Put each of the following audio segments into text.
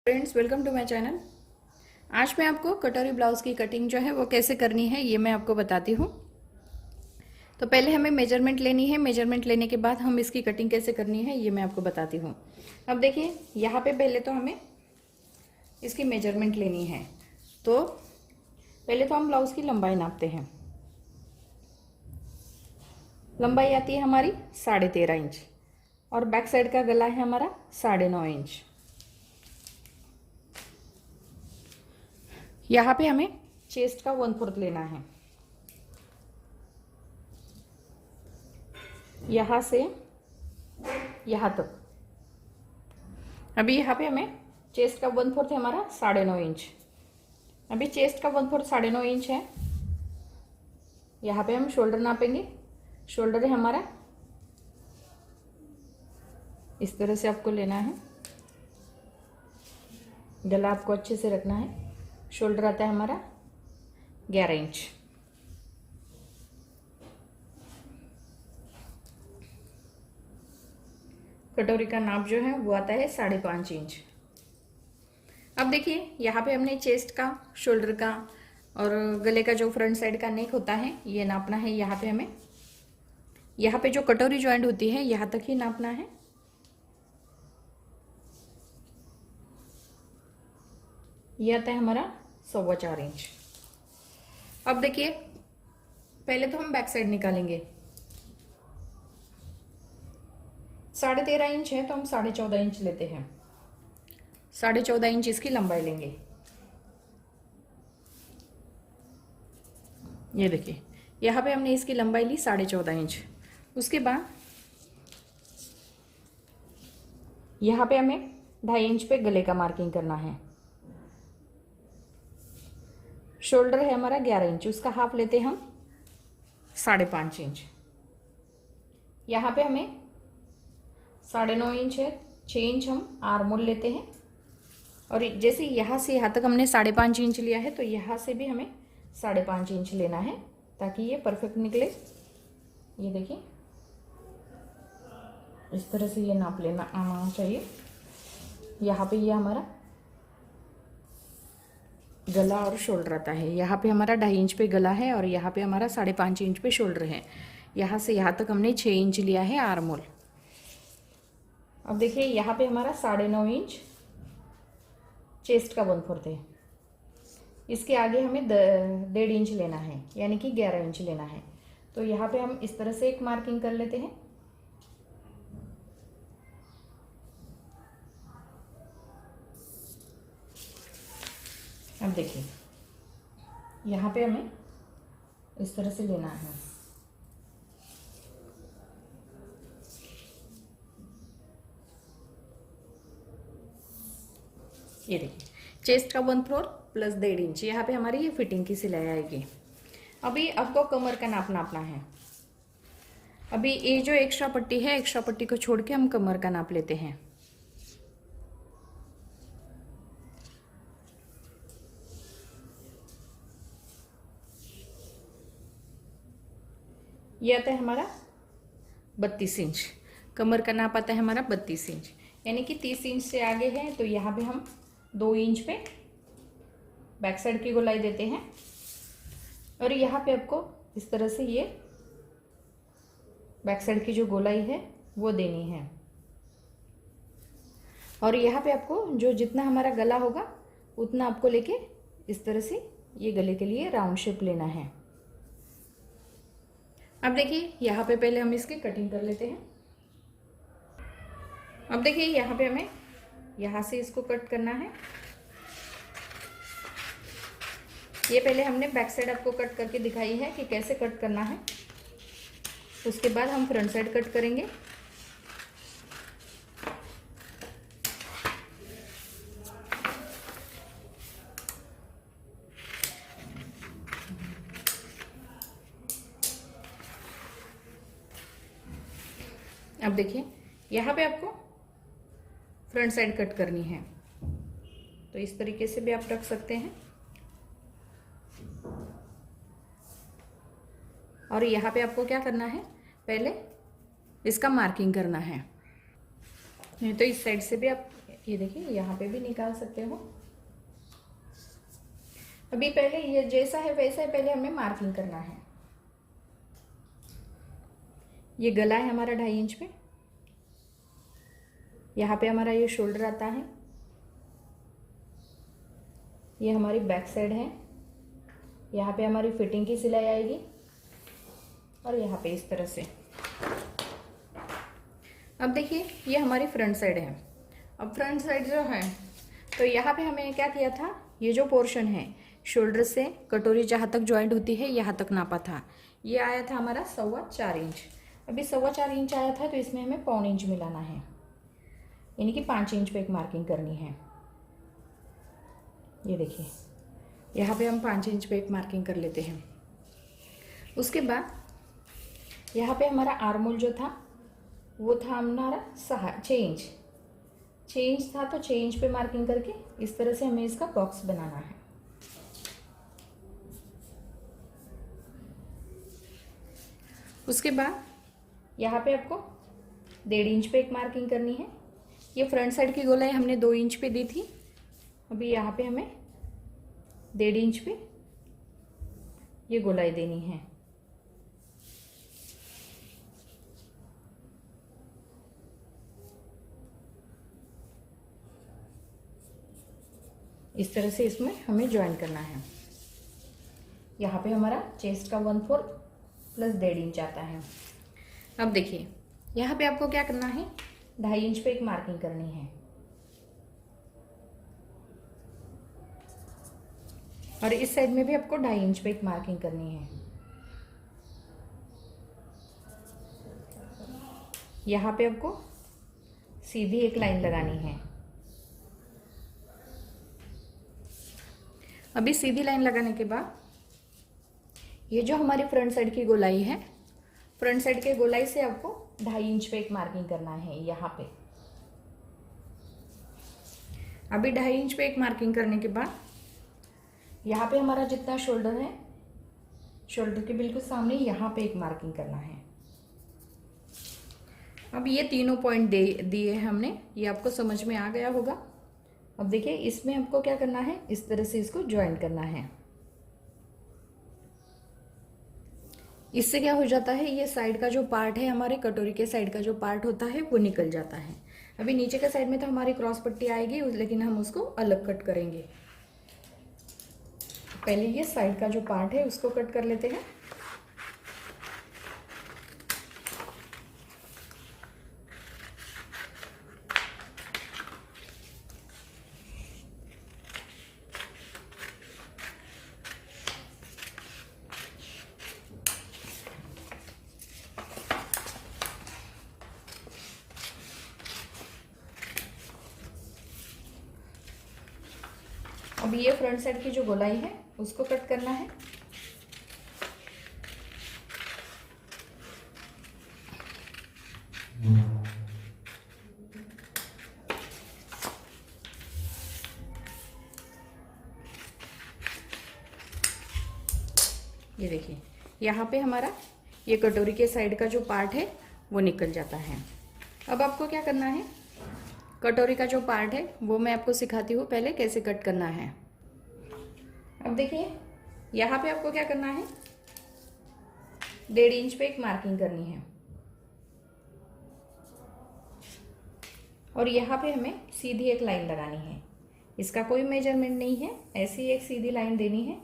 Friends, welcome to my channel. आज मैं आपको कटोरी ब्लाउज़ की कटिंग जो है वो कैसे करनी है ये मैं आपको बताती हूँ। तो पहले हमें मेजरमेंट लेनी है। मेजरमेंट लेने के बाद हम इसकी कटिंग कैसे करनी है ये मैं आपको बताती हूँ। अब देखिए, यहाँ पे पहले तो हमें इसकी मेजरमेंट लेनी है। तो पहले तो हम ब्लाउज़ की लंबाई नापते हैं। लंबाई आती है हमारी 13.5 इंच और बैक साइड का गला है हमारा 9.5 इंच। यहाँ पे हमें चेस्ट का 1/4 लेना है। यहाँ से यहाँ तक। अभी यहाँ पे हमें चेस्ट का 1/4 है हमारा 9.5 इंच। अभी चेस्ट का 1/4 9.5 इंच है। यहाँ पे हम शोल्डर नापेंगे। शोल्डर है हमारा, इस तरह से आपको लेना है। गला आपको अच्छे से रखना है। शोल्डर आता है हमारा 11 इंच। कटोरी का नाप जो है वो आता है 5.5 इंच। अब देखिए, यहाँ पे हमने चेस्ट का, शोल्डर का और गले का जो फ्रंट साइड का नेक होता है ये नापना है। यहाँ पे हमें, यहाँ पे जो कटोरी जॉइंट होती है यहाँ तक ही नापना है। ये आता है हमारा 4.25 इंच। अब देखिए, पहले तो हम बैक साइड निकालेंगे। 13.5 इंच है तो हम 14.5 इंच लेते हैं। 14.5 इंच इसकी लंबाई लेंगे। ये देखिए, यहाँ पे हमने इसकी लंबाई ली 14.5 इंच। उसके बाद यहाँ पे हमें 2.5 इंच पे गले का मार्किंग करना है। शोल्डर है हमारा 11 इंच, उसका हाफ लेते हैं हम 5.5 इंच। यहाँ पे हमें 9.5 इंच है, 6 इंच हम आर्मोल लेते हैं। और जैसे यहाँ से यहाँ तक हमने 5.5 इंच लिया है तो यहाँ से भी हमें 5.5 इंच लेना है ताकि ये परफेक्ट निकले। ये देखिए, इस तरह से ये नाप लेना आना चाहिए। यहाँ पे ये हमारा गला और शोल्डर आता है। यहाँ पे हमारा 2.5 इंच पे गला है और यहाँ पे हमारा 5.5 इंच पे शोल्डर है। यहाँ से यहाँ तक हमने 6 इंच लिया है आर्मोल। अब देखिए, यहाँ पे हमारा 9.5 इंच चेस्ट का 1/4 है। इसके आगे हमें 1.5 इंच लेना है, यानी कि 11 इंच लेना है। तो यहाँ पे हम इस तरह से एक मार्किंग कर लेते हैं। अब देखिए, यहाँ पे हमें इस तरह से लेना है। ये देखिए, चेस्ट का 1/4 प्लस 1.5 इंच, यहाँ पे हमारी ये फिटिंग की सिलाई आएगी। अभी आपको कमर का नाप नापना है। अभी ये जो एक्स्ट्रा पट्टी है, एक्स्ट्रा पट्टी को छोड़ के हम कमर का नाप लेते हैं। ये आता है हमारा 32 इंच। कमर का नाप आता है हमारा 32 इंच, यानी कि 30 इंच से आगे है तो यहाँ पे हम 2 इंच पे बैक साइड की गोलाई देते हैं। और यहाँ पे आपको इस तरह से ये बैक साइड की जो गोलाई है वो देनी है। और यहाँ पे आपको जो जितना हमारा गला होगा उतना आपको लेके इस तरह से ये गले के लिए राउंड शेप लेना है। अब देखिए, यहाँ पे पहले हम इसकी कटिंग कर लेते हैं। अब देखिए, यहाँ पे हमें यहाँ से इसको कट करना है। ये पहले हमने बैक साइड आपको कट करके दिखाई है कि कैसे कट करना है। उसके बाद हम फ्रंट साइड कट करेंगे। अब देखिए, यहाँ पे आपको फ्रंट साइड कट करनी है, तो इस तरीके से भी आप रख सकते हैं। और यहाँ पे आपको क्या करना है, पहले इसका मार्किंग करना है। नहीं तो इस साइड से भी आप ये देखिए यहाँ पे भी निकाल सकते हो। अभी पहले ये जैसा है वैसा है, पहले हमें मार्किंग करना है। ये गला है हमारा 2.5 इंच पे, यहाँ पे हमारा ये शोल्डर आता है, ये हमारी बैक साइड है, यहाँ पे हमारी फिटिंग की सिलाई आएगी और यहाँ पे इस तरह से। अब देखिए ये हमारी फ्रंट साइड है। अब फ्रंट साइड जो है तो यहाँ पे हमें क्या किया था, ये जो पोर्शन है शोल्डर से कटोरी जहाँ तक ज्वाइंट होती है यहाँ तक नापा था। ये आया था हमारा 4.25 इंच। अभी 4.25 इंच आया था तो इसमें हमें 1.25 इंच मिलाना है, यानी कि 5 इंच पे एक मार्किंग करनी है। ये देखिए यहाँ पे हम 5 इंच पे एक मार्किंग कर लेते हैं। उसके बाद यहाँ पे हमारा आर्मोल जो था वो था हमारा 6 इंच। 6 इंच था तो 6 इंच पे मार्किंग करके इस तरह से हमें इसका बॉक्स बनाना है। उसके बाद यहाँ पे आपको 1.5 इंच पे एक मार्किंग करनी है। ये फ्रंट साइड की गोलाई हमने 2 इंच पे दी थी, अभी यहाँ पे हमें 1.5 इंच पे ये गोलाई देनी है। इस तरह से इसमें हमें ज्वाइन करना है। यहाँ पे हमारा चेस्ट का 1/4 प्लस 1.5 इंच आता है। अब देखिए यहाँ पे आपको क्या करना है, 2.5 इंच पे एक मार्किंग करनी है और इस साइड में भी आपको 2.5 इंच पे एक मार्किंग करनी है। यहाँ पे आपको सीधी एक लाइन लगानी है। अभी सीधी लाइन लगाने के बाद ये जो हमारी फ्रंट साइड की गोलाई है, फ्रंट साइड के गोलाई से आपको 2.5 इंच पे एक मार्किंग करना है यहाँ पे। अभी 2.5 इंच पे एक मार्किंग करने के बाद यहाँ पे हमारा जितना शोल्डर है, शोल्डर के बिल्कुल सामने यहाँ पे एक मार्किंग करना है। अब ये तीनों पॉइंट दिए हैं हमने, ये आपको समझ में आ गया होगा। अब देखिए इसमें आपको क्या करना है, इस तरह से इसको ज्वाइन करना है। इससे क्या हो जाता है, ये साइड का जो पार्ट है, हमारे कटोरी के साइड का जो पार्ट होता है वो निकल जाता है। अभी नीचे के साइड में तो हमारी क्रॉस पट्टी आएगी, लेकिन हम उसको अलग कट करेंगे। पहले ये साइड का जो पार्ट है उसको कट कर लेते हैं। अब ये फ्रंट साइड की जो गोलाई है उसको कट करना है। ये देखिए यहाँ पे हमारा ये कटोरी के साइड का जो पार्ट है वो निकल जाता है। अब आपको क्या करना है, कटोरी का जो पार्ट है वो मैं आपको सिखाती हूँ पहले कैसे कट करना है। अब देखिए यहाँ पे आपको क्या करना है, 1.5 इंच पे एक मार्किंग करनी है और यहाँ पे हमें सीधी एक लाइन लगानी है। इसका कोई मेजरमेंट नहीं है, ऐसी एक सीधी लाइन देनी है।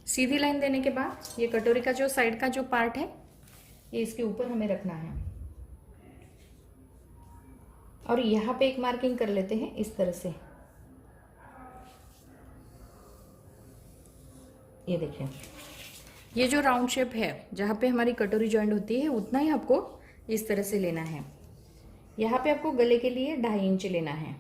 सीधी लाइन देने के बाद ये कटोरी का जो साइड का जो पार्ट है ये इसके ऊपर हमें रखना है और यहाँ पे एक मार्किंग कर लेते हैं इस तरह से। ये देखिए ये जो राउंड शेप है जहाँ पे हमारी कटोरी जॉइंट होती है उतना ही आपको इस तरह से लेना है। यहाँ पे आपको गले के लिए 2.5 इंच लेना है।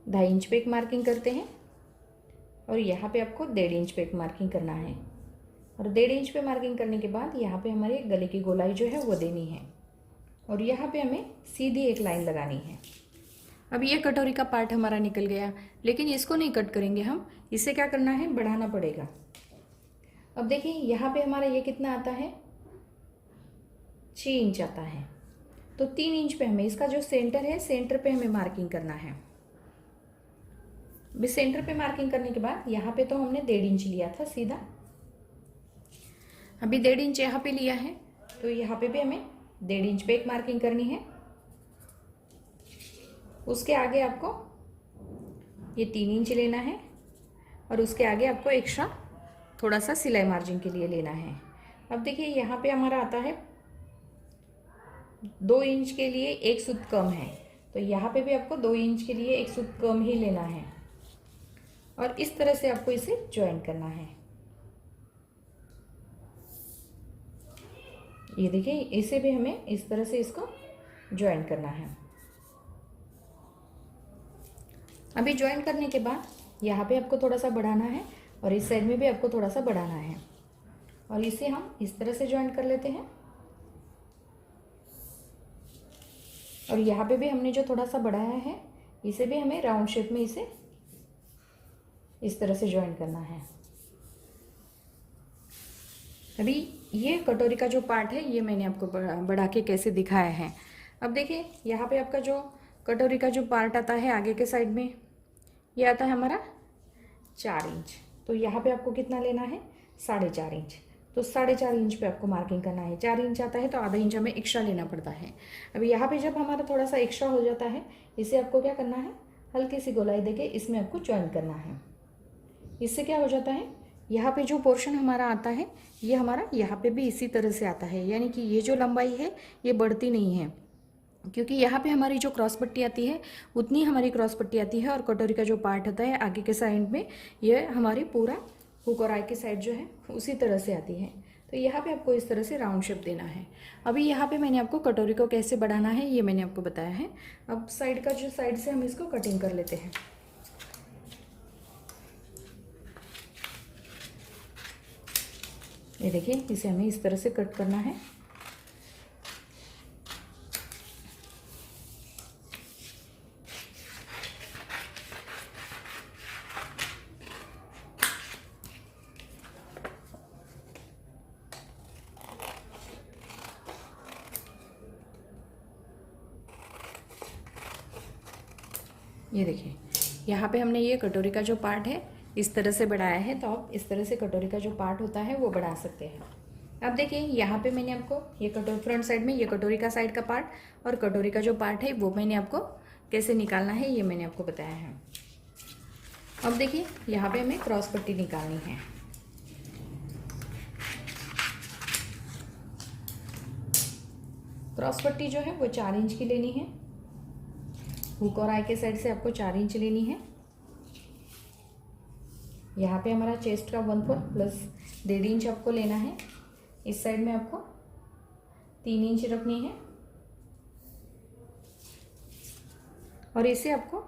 2.5 इंच पे एक मार्किंग करते हैं और यहाँ पे आपको 1.5 इंच पे एक मार्किंग करना है और 1.5 इंच पे मार्किंग करने के बाद यहाँ पे हमारे गले की गोलाई जो है वो देनी है और यहाँ पे हमें सीधी एक लाइन लगानी है। अब ये कटोरी का पार्ट हमारा निकल गया, लेकिन इसको नहीं कट करेंगे हम, इसे क्या करना है, बढ़ाना पड़ेगा। अब देखिए यहाँ पे हमारा ये कितना आता है, 6 इंच आता है। तो 3 इंच पे हमें इसका जो सेंटर है, सेंटर पे हमें मार्किंग करना है। अभी सेंटर पे मार्किंग करने के बाद यहाँ पे तो हमने 1.5 इंच लिया था सीधा, अभी 1.5 इंच यहाँ पे लिया है, तो यहाँ पे भी हमें 1.5 इंच पे एक मार्किंग करनी है। उसके आगे आपको ये 3 इंच लेना है और उसके आगे आपको एक्स्ट्रा थोड़ा सा सिलाई मार्जिन के लिए लेना है। अब देखिए यहाँ पे हमारा आता है 2 इंच के लिए 1 सूत कम है, तो यहाँ पे भी आपको 2 इंच के लिए 1 सूत कम ही लेना है और इस तरह से आपको इसे ज्वाइन करना है। ये देखिए, इसे भी हमें इस तरह से इसको ज्वाइन करना है। अभी ज्वाइन करने के बाद यहाँ पे आपको थोड़ा सा बढ़ाना है और इस साइड में भी आपको थोड़ा सा बढ़ाना है और इसे हम इस तरह से ज्वाइन कर लेते हैं। और यहाँ पे भी हमने जो थोड़ा सा बढ़ाया है, इसे भी हमें राउंड शेप में इसे इस तरह से ज्वाइन करना है। अभी ये कटोरी का जो पार्ट है, ये मैंने आपको बढ़ा के कैसे दिखाया है। अब देखिए यहाँ पे आपका जो कटोरी का जो पार्ट आता है आगे के साइड में, ये आता है हमारा 4 इंच। तो यहाँ पे आपको कितना लेना है, 4.5 इंच। तो 4.5 इंच पे आपको मार्किंग करना है। 4 इंच आता है तो आधा इंच हमें एक्स्ट्रा लेना पड़ता है। अभी यहाँ पे जब हमारा थोड़ा सा एक्स्ट्रा हो जाता है, इसे आपको क्या करना है, हल्की सी गोलाई देके इसमें आपको ज्वाइन करना है। इससे क्या हो जाता है, यहाँ पे जो पोर्शन हमारा आता है, ये हमारा यहाँ पे भी इसी तरह से आता है, यानी कि ये जो लंबाई है ये बढ़ती नहीं है, क्योंकि यहाँ पे हमारी जो क्रॉस पट्टी आती है उतनी हमारी क्रॉस पट्टी आती है और कटोरी का जो पार्ट होता है आगे के साइड में, ये हमारी पूरा हुक और आई की साइड जो है उसी तरह से आती है। तो यहाँ पे आपको इस तरह से राउंड शेप देना है। अभी यहाँ पे मैंने आपको कटोरी को कैसे बढ़ाना है ये मैंने आपको बताया है। अब साइड का जो साइड से हम इसको कटिंग कर लेते हैं। ये देखिए, इसे हमें इस तरह से कट करना है। ये देखिए, यहाँ पे हमने ये कटोरी का जो पार्ट है इस तरह से बढ़ाया है, तो आप इस तरह से कटोरी का जो पार्ट होता है वो बढ़ा सकते हैं। अब देखिए यहाँ पे मैंने आपको ये कटोरी फ्रंट साइड में ये कटोरी का साइड का पार्ट और कटोरी का जो पार्ट है वो मैंने आपको कैसे निकालना है ये मैंने आपको बताया है। अब देखिए यहाँ पे हमें क्रॉस पट्टी निकालनी है। क्रॉस पट्टी जो है वो 4 इंच की लेनी है। हुक और आई के साइड से आपको 4 इंच लेनी है। यहाँ पे हमारा चेस्ट का 1/4 प्लस 1.5 इंच आपको लेना है। इस साइड में आपको 3 इंच रखनी है और इसे आपको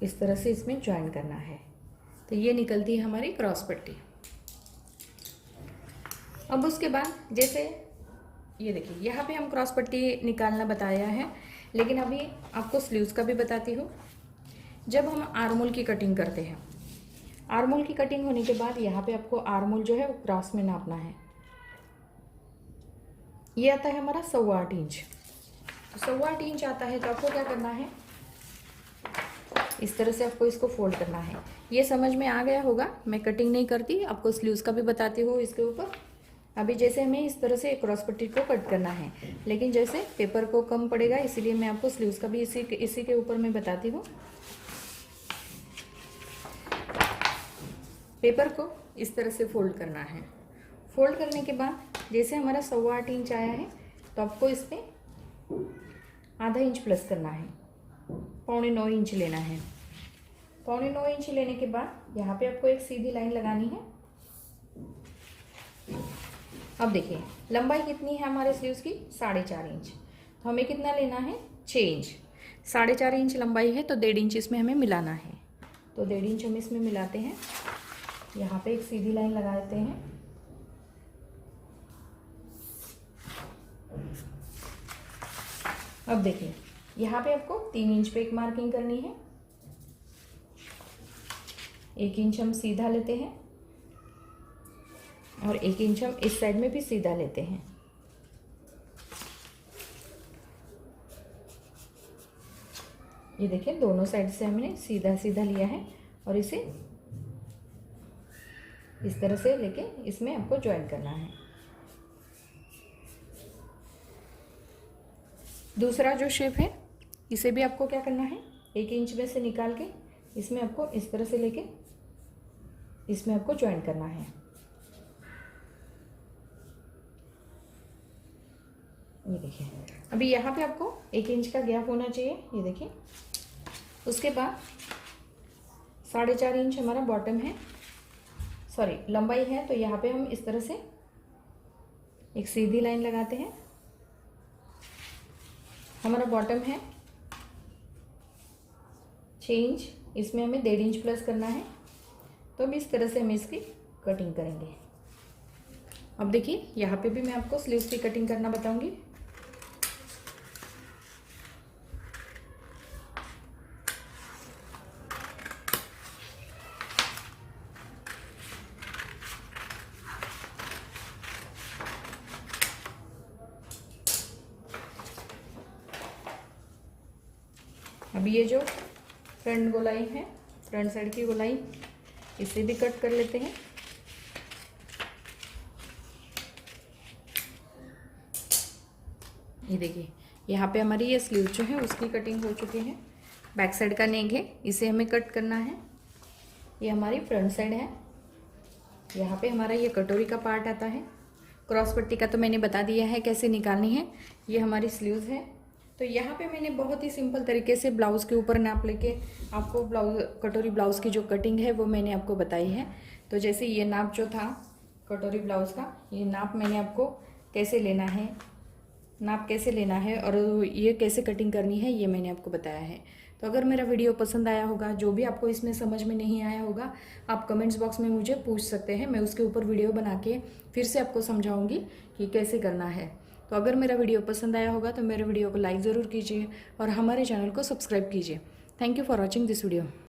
इस तरह से इसमें ज्वाइन करना है। तो ये निकलती है हमारी क्रॉस पट्टी। अब उसके बाद जैसे ये देखिए, यहाँ पे हम क्रॉस पट्टी निकालना बताया है, लेकिन अभी आपको स्लीव्स का भी बताती हूँ। जब हम आर्मोल की कटिंग करते हैं, आर्मोल की कटिंग होने के बाद यहाँ पे आपको आर्मोल जो है वो क्रॉस में नापना है। ये आता है हमारा 8.25 इंच। तो 8.25 इंच आता है, तो आपको क्या करना है, इस तरह से आपको इसको फोल्ड करना है। ये समझ में आ गया होगा, मैं कटिंग नहीं करती, आपको स्लीव्स का भी बताती हूँ इसके ऊपर। अभी जैसे हमें इस तरह से क्रॉस पट्टी को कट करना है, लेकिन जैसे पेपर को कम पड़ेगा इसीलिए मैं आपको स्लीव्स का भी इसी के ऊपर मैं बताती हूँ। पेपर को इस तरह से फोल्ड करना है। फोल्ड करने के बाद जैसे हमारा 8.25 इंच आया है, तो आपको इस पर आधा इंच प्लस करना है, 8.25 इंच लेना है। 8.25 इंच लेने के बाद यहाँ पे आपको एक सीधी लाइन लगानी है। अब देखिए लंबाई कितनी है हमारे स्लीव्स की, 4.5 इंच। तो हमें कितना लेना है, 6 इंच। 4.5 इंच लंबाई है तो 1.5 इंच इसमें हमें मिलाना है। तो 1.5 इंच हम इसमें मिलाते हैं। यहाँ पे एक सीधी लाइन लगा देते हैं। अब देखिए यहाँ पे आपको 3 इंच पे एक मार्किंग करनी है। 1 इंच हम सीधा लेते हैं और 1 इंच हम इस साइड में भी सीधा लेते हैं। ये देखिए दोनों साइड से हमने सीधा सीधा लिया है और इसे इस तरह से लेके इसमें आपको ज्वाइन करना है। दूसरा जो शेप है इसे भी आपको क्या करना है, 1 इंच में से निकाल के इसमें आपको इस तरह से लेके इसमें आपको ज्वाइन करना है। ये देखिए अभी यहाँ पे आपको 1 इंच का गैप होना चाहिए, ये देखिए। उसके बाद 4.5 इंच हमारा बॉटम है, सॉरी लंबाई है, तो यहाँ पे हम इस तरह से एक सीधी लाइन लगाते हैं। हमारा बॉटम है 6 इंच, इसमें हमें 1.5 इंच प्लस करना है, तो अब इस तरह से हम इसकी कटिंग करेंगे। अब देखिए यहाँ पे भी मैं आपको स्लीव्स की कटिंग करना बताऊंगी। अभी ये जो फ्रंट गोलाई है, फ्रंट साइड की गोलाई, इसे भी कट कर लेते हैं। ये देखिए यहाँ पे हमारी ये स्लीव जो है उसकी कटिंग हो चुकी है। बैक साइड का नेक है, इसे हमें कट करना है। ये हमारी फ्रंट साइड है। यहाँ पे हमारा ये कटोरी का पार्ट आता है। क्रॉस पट्टी का तो मैंने बता दिया है कैसे निकालनी है। ये हमारी स्लीव्स है। तो यहाँ पे मैंने बहुत ही सिंपल तरीके से ब्लाउज़ के ऊपर नाप लेके आपको कटोरी ब्लाउज़ की जो कटिंग है वो मैंने आपको बताई है। तो जैसे ये नाप जो था कटोरी ब्लाउज़ का, ये नाप मैंने आपको कैसे लेना है, नाप कैसे लेना है और ये कैसे कटिंग करनी है, ये मैंने आपको बताया है। तो अगर मेरा वीडियो पसंद आया होगा, जो भी आपको इसमें समझ में नहीं आया होगा, आप कमेंट्स बॉक्स में मुझे पूछ सकते हैं। मैं उसके ऊपर वीडियो बना के फिर से आपको समझाऊंगी कि कैसे करना है। तो अगर मेरा वीडियो पसंद आया होगा तो मेरे वीडियो को लाइक ज़रूर कीजिए और हमारे चैनल को सब्सक्राइब कीजिए। Thank you for watching this video.